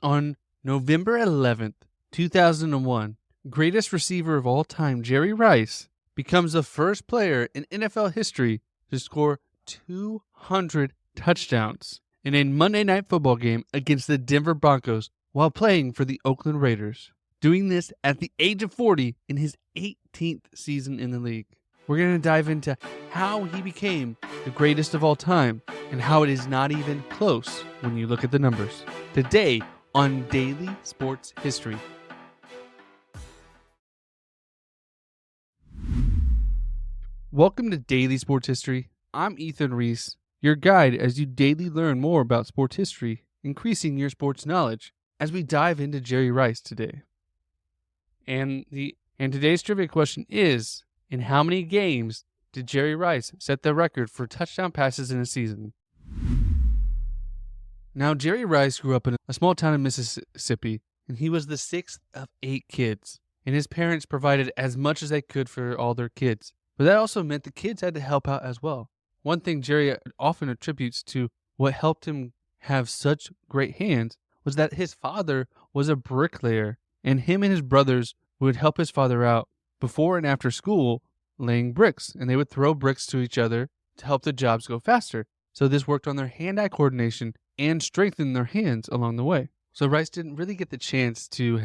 On November 11th, 2001, greatest receiver of all time, Jerry Rice, becomes the first player in NFL history to score 200 touchdowns in a Monday Night Football game against the Denver Broncos while playing for the Oakland Raiders, doing this at the age of 40 in his 18th season in the league. We're going to dive into how he became the greatest of all time and how it is not even close when you look at the numbers. Today on Daily Sports History. Welcome to Daily Sports History. I'm Ethan Reese, your guide as you daily learn more about sports history, increasing your sports knowledge as we dive into Jerry Rice today. And today's trivia question is, in how many games did Jerry Rice set the record for touchdown passes in a season? Now, Jerry Rice grew up in a small town in Mississippi, and he was the sixth of 8 kids, and his parents provided as much as they could for all their kids. But that also meant the kids had to help out as well. One thing Jerry often attributes to what helped him have such great hands was that his father was a bricklayer, and him and his brothers would help his father out before and after school laying bricks, and they would throw bricks to each other to help the jobs go faster. So this worked on their hand-eye coordination and strengthened their hands along the way. So Rice didn't really get the chance to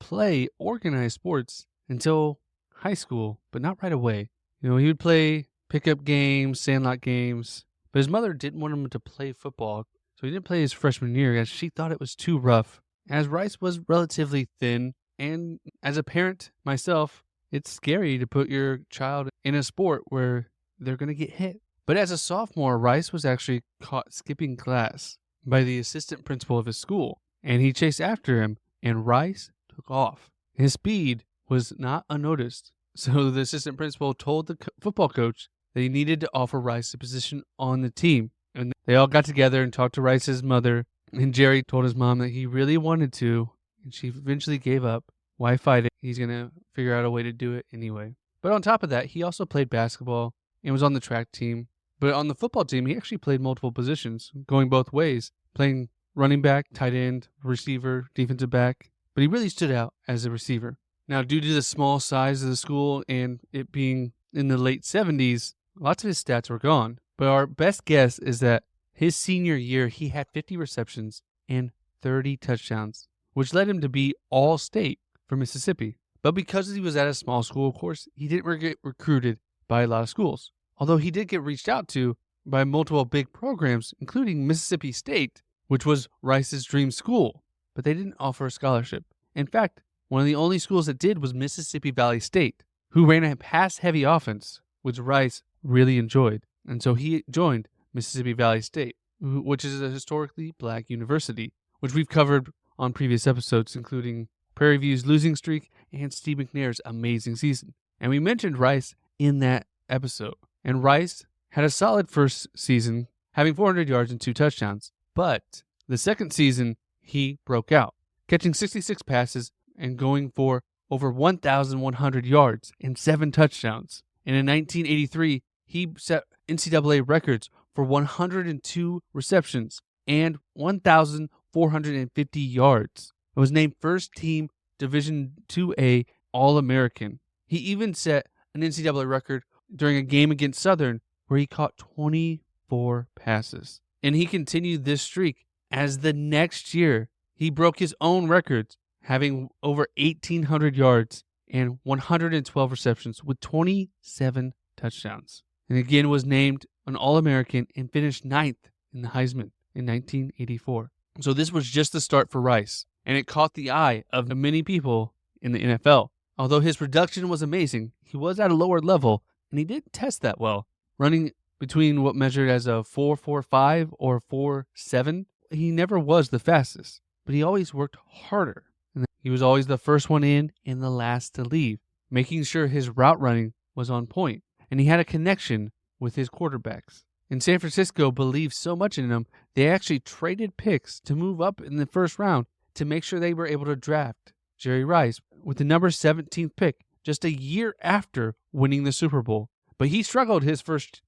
play organized sports until high school, but not right away. He would play pickup games, sandlot games, but his mother didn't want him to play football, so he didn't play his freshman year as she thought it was too rough. As Rice was relatively thin, and as a parent myself, it's scary to put your child in a sport where they're going to get hit. But as a sophomore, Rice was actually caught skipping class by the assistant principal of his school, and he chased after him, and Rice took off. His speed was not unnoticed, so the assistant principal told the football coach that he needed to offer Rice a position on the team. And they all got together and talked to Rice's mother, and Jerry told his mom that he really wanted to, and she eventually gave up. Why fight it? He's going to figure out a way to do it anyway. But on top of that, he also played basketball and was on the track team. But on the football team, he actually played multiple positions, going both ways, playing running back, tight end, receiver, defensive back. But he really stood out as a receiver. Now, due to the small size of the school and it being in the late 70s, lots of his stats were gone. But our best guess is that his senior year, he had 50 receptions and 30 touchdowns, which led him to be all-state for Mississippi. But because he was at a small school, of course, he didn't get recruited by a lot of schools. Although he did get reached out to by multiple big programs, including Mississippi State, which was Rice's dream school. But they didn't offer a scholarship. In fact, one of the only schools that did was Mississippi Valley State, who ran a pass-heavy offense, which Rice really enjoyed. And so he joined Mississippi Valley State, which is a historically black university, which we've covered on previous episodes, including Prairie View's losing streak and Steve McNair's amazing season. And we mentioned Rice in that episode. And Rice had a solid first season, having 400 yards and 2 touchdowns. But the second season, he broke out, catching 66 passes and going for over 1,100 yards and 7 touchdowns. And in 1983, he set NCAA records for 102 receptions and 1,450 yards. It was named first team Division IIA All-American. He even set an NCAA record during a game against Southern where he caught 24 passes. And he continued this streak as the next year he broke his own records, having over 1,800 yards and 112 receptions with 27 touchdowns. And again was named an All-American and finished 9th in the Heisman in 1984. So this was just the start for Rice, and it caught the eye of many people in the NFL. Although his production was amazing, he was at a lower level, and he didn't test that well. Running between what measured as a 4.45 or 4.7, he never was the fastest, but he always worked harder. And he was always the first one in and the last to leave, making sure his route running was on point, and he had a connection with his quarterbacks. And San Francisco believed so much in him, they actually traded picks to move up in the first round to make sure they were able to draft Jerry Rice with the number 17th pick just a year after winning the Super Bowl. But he struggled his first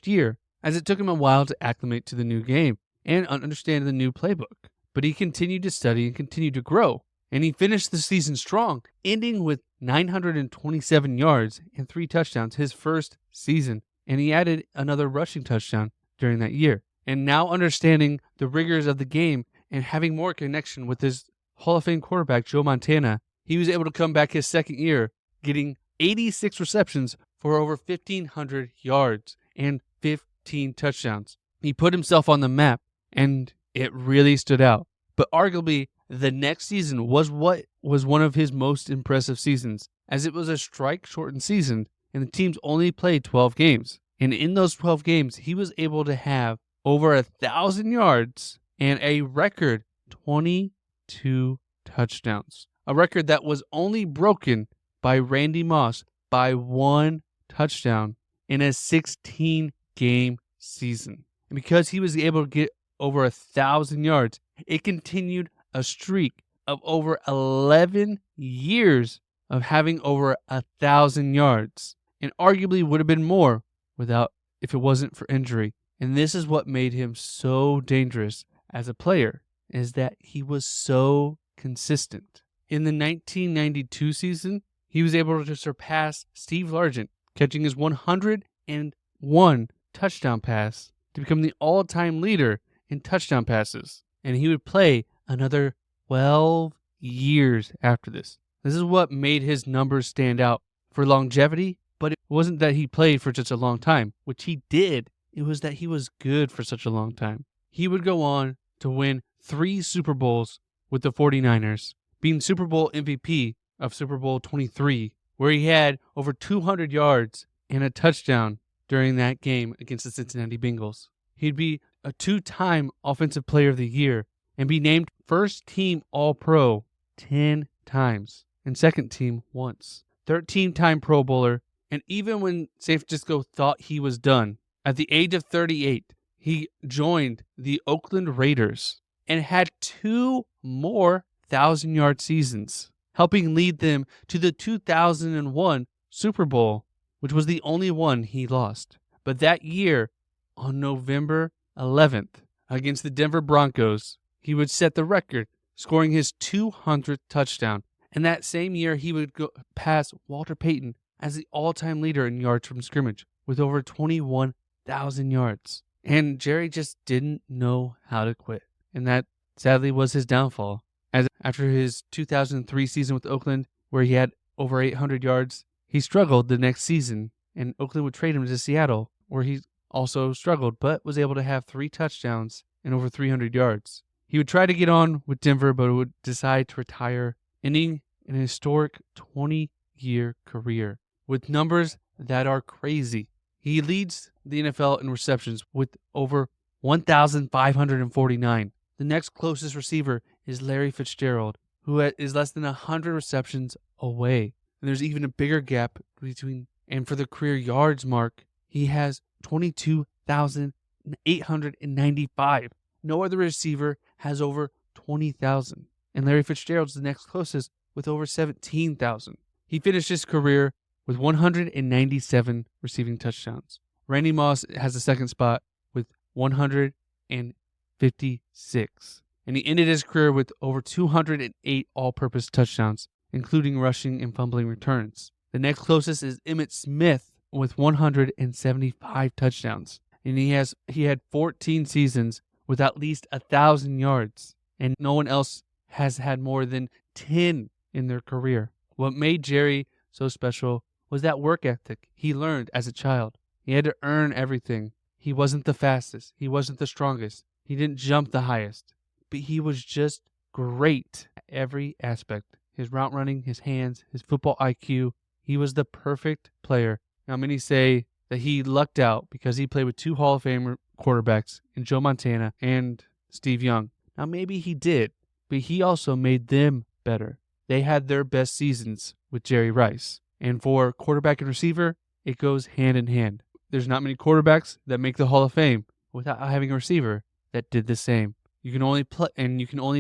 year, as it took him a while to acclimate to the new game and understand the new playbook. but he continued to study and continued to grow. And he finished the season strong, ending with 927 yards and 3 touchdowns his first season. And he added another rushing touchdown during that year. And now understanding the rigors of the game and having more connection with his Hall of Fame quarterback, Joe Montana, he was able to come back his second year, getting 86 receptions for over 1,500 yards and 15 touchdowns. He put himself on the map, and it really stood out. But arguably, the next season was what was one of his most impressive seasons, as it was a strike-shortened season, and the teams only played 12 games. And in those 12 games, he was able to have over 1,000 yards and a record 22 touchdowns. A record that was only broken by Randy Moss by 1 touchdown in a 16-game season. And because he was able to get over 1,000 yards, it continued a streak of over 11 years of having over 1,000 yards, and arguably would have been more if it wasn't for injury. And this is what made him so dangerous as a player, is that he was so consistent. In the 1992 season, he was able to surpass Steve Largent, catching his 101 touchdown pass to become the all-time leader in touchdown passes. And he would play another 12 years after this. This is what made his numbers stand out for longevity, but it wasn't that he played for such a long time, which he did. It was that he was good for such a long time. He would go on to win 3 Super Bowls with the 49ers, being Super Bowl MVP of Super Bowl 23, where he had over 200 yards and a touchdown during that game against the Cincinnati Bengals. He'd be a 2-time Offensive Player of the Year and be named first team All-Pro 10 times and second team once. 13-time Pro Bowler, and even when San Francisco thought he was done, at the age of 38, he joined the Oakland Raiders and had 2 more 1,000-yard seasons, helping lead them to the 2001 Super Bowl, which was the only one he lost. But that year, on November 11th, against the Denver Broncos, he would set the record, scoring his 200th touchdown. And that same year, he would go past Walter Payton as the all-time leader in yards from scrimmage with over 21,000 yards. And Jerry just didn't know how to quit. And that, sadly, was his downfall. As after his 2003 season with Oakland, where he had over 800 yards, he struggled the next season, and Oakland would trade him to Seattle, where he also struggled, but was able to have 3 touchdowns and over 300 yards. He would try to get on with Denver, but would decide to retire, ending an historic 20-year career with numbers that are crazy. He leads the NFL in receptions with over 1,549. The next closest receiver is Larry Fitzgerald, who is less than 100 receptions away. And there's even a bigger gap between, and for the career yards mark, he has 22,895. No other receiver has over 20,000. And Larry Fitzgerald's the next closest with over 17,000. He finished his career with 197 receiving touchdowns. Randy Moss has the second spot with 156. And he ended his career with over 208 all-purpose touchdowns, including rushing and fumbling returns. The next closest is Emmitt Smith with 175 touchdowns. And he had 14 seasons with at least 1,000 yards. And no one else has had more than 10 in their career. What made Jerry so special was that work ethic he learned as a child. He had to earn everything. He wasn't the fastest. He wasn't the strongest. He didn't jump the highest. But he was just great at every aspect. His route running, his hands, his football IQ. He was the perfect player. Now, many say that he lucked out because he played with 2 Hall of Fame quarterbacks in Joe Montana and Steve Young. Now, maybe he did, but he also made them better. They had their best seasons with Jerry Rice. And for quarterback and receiver, it goes hand in hand. There's not many quarterbacks that make the Hall of Fame without having a receiver that did the same. You can only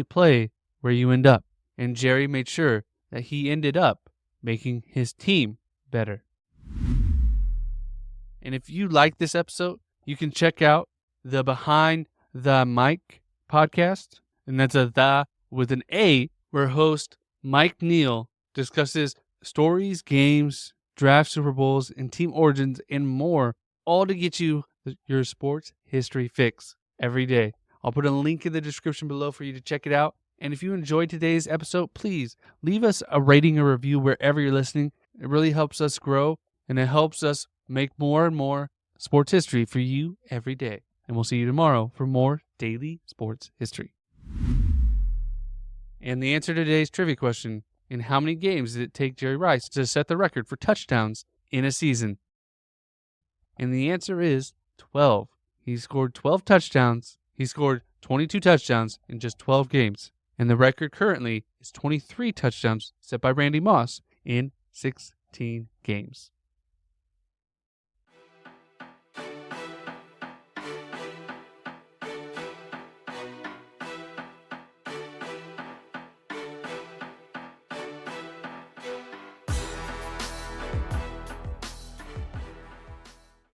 play where you end up. And Jerry made sure that he ended up making his team better. And if you like this episode, you can check out the Behind the Mic podcast. and that's a "the" with an A, where host Mike Neal discusses stories, games, draft Super Bowls, and team origins, and more, all to get you your sports history fix every day. I'll put a link in the description below for you to check it out. And if you enjoyed today's episode, please leave us a rating or review wherever you're listening. It really helps us grow, and it helps us make more and more sports history for you every day. And we'll see you tomorrow for more daily sports history. And the answer to today's trivia question: in how many games did it take Jerry Rice to set the record for touchdowns in a season? And the answer is 12. He scored 12 touchdowns. He scored 22 touchdowns in just 12 games. And the record currently is 23 touchdowns set by Randy Moss in 16 games.